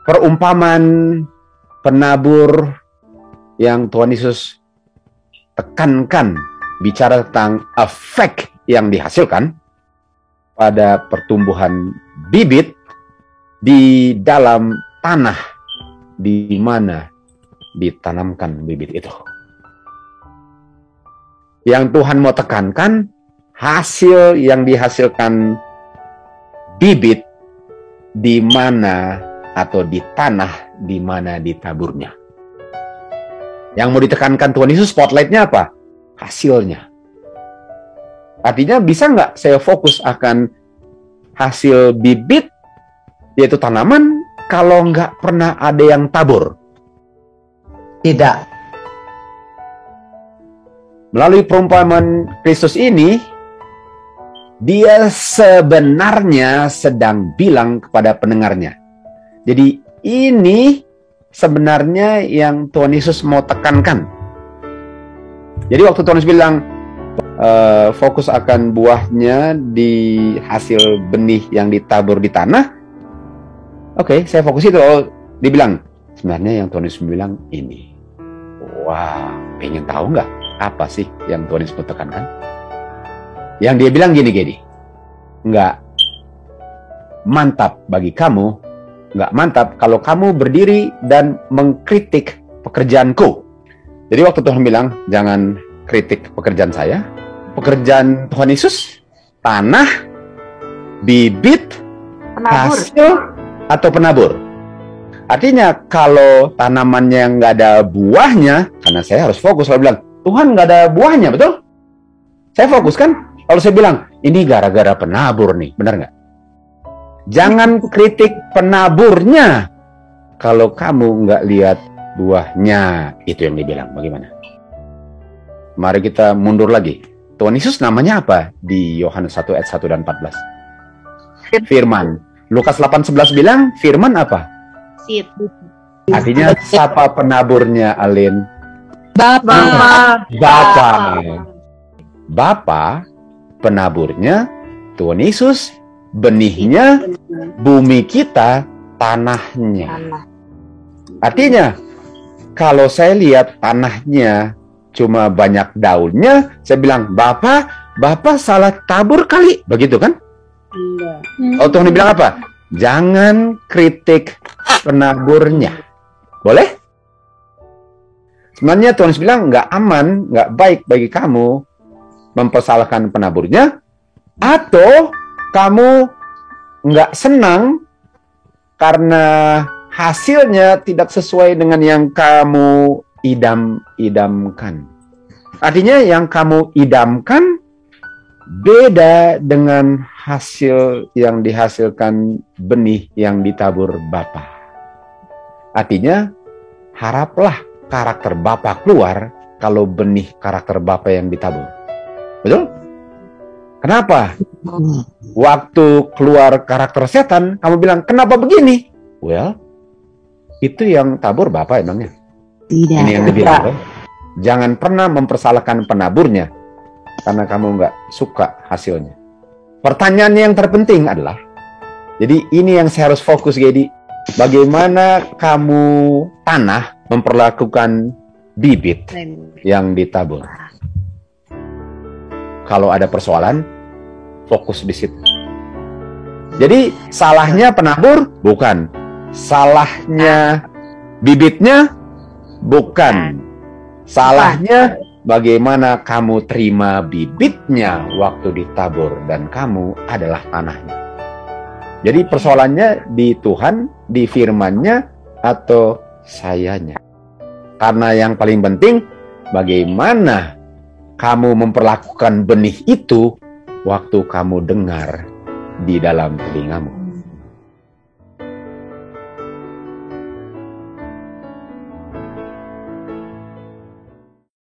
perumpamaan penabur yang Tuhan Yesus tekankan bicara tentang efek yang dihasilkan pada pertumbuhan bibit di dalam tanah di mana ditanamkan bibit itu. Yang Tuhan mau tekankan, hasil yang dihasilkan bibit di mana atau di tanah di mana ditaburnya. Yang mau ditekankan Tuhan Yesus, spotlightnya apa? Hasilnya. Artinya bisa nggak saya fokus akan hasil bibit, yaitu tanaman, kalau nggak pernah ada yang tabur? Tidak. Melalui perumpamaan Kristus ini, dia sebenarnya sedang bilang kepada pendengarnya. Jadi ini sebenarnya yang Tuhan Yesus mau tekankan. Jadi waktu Tuhan Yesus bilang, fokus akan buahnya di hasil benih yang ditabur di tanah. Oke, saya fokus itu. Dibilang, sebenarnya yang Tuhan Yesus bilang ini. Wah, pengen tahu nggak apa sih yang Tuhan Yesus tekankan? Yang dia bilang gini, nggak mantap bagi kamu, nggak mantap kalau kamu berdiri dan mengkritik pekerjaanku. Jadi waktu Tuhan bilang, jangan kritik pekerjaan saya, pekerjaan Tuhan Yesus, tanah, bibit, Penabur. hasil, atau penabur. Artinya kalau tanamannya nggak ada buahnya, karena saya harus fokus, kalau bilang, Tuhan nggak ada buahnya, betul? Saya fokus kan? Kalau saya bilang, ini gara-gara penabur nih, benar nggak? Jangan kritik penaburnya kalau kamu nggak lihat buahnya. Itu yang dibilang, bagaimana? Mari kita mundur lagi. Tuhan Yesus namanya apa di Yohanes 1 ayat 1 dan 14? Firman. Lukas 8:11 bilang, firman apa? Seed. Artinya siapa penaburnya, Alin? Bapa. Bapa penaburnya Tuhan Yesus, benihnya bumi kita, tanahnya. Artinya kalau saya lihat tanahnya cuma banyak daunnya, saya bilang, Bapak salah tabur kali, begitu kan? Oh, Tuhan bilang apa? Jangan kritik penaburnya. Boleh? Sebenarnya Tuhan bilang nggak aman, nggak baik bagi kamu mempersalahkan penaburnya, atau kamu nggak senang karena hasilnya tidak sesuai dengan yang kamu idam-idamkan. Artinya yang kamu idamkan beda dengan hasil yang dihasilkan benih yang ditabur Bapa. Artinya, haraplah karakter Bapa keluar kalau benih karakter Bapa yang ditabur. Betul? Kenapa? Waktu keluar karakter setan, kamu bilang, kenapa begini? Well, itu yang tabur Bapa emangnya. Tidak. Ini yang dibilang. Jangan pernah mempersalahkan penaburnya karena kamu nggak suka hasilnya. Pertanyaan yang terpenting adalah, jadi ini yang saya harus fokus, jadi bagaimana kamu tanah memperlakukan bibit yang ditabur. Kalau ada persoalan, fokus di situ. Jadi salahnya penabur? Bukan. Salahnya bibitnya? Bukan. Salahnya bagaimana kamu terima bibitnya waktu ditabur dan kamu adalah tanahnya. Jadi persoalannya di Tuhan, di firman-Nya, atau sayanya. Karena yang paling penting, bagaimana kamu memperlakukan benih itu waktu kamu dengar di dalam telingamu.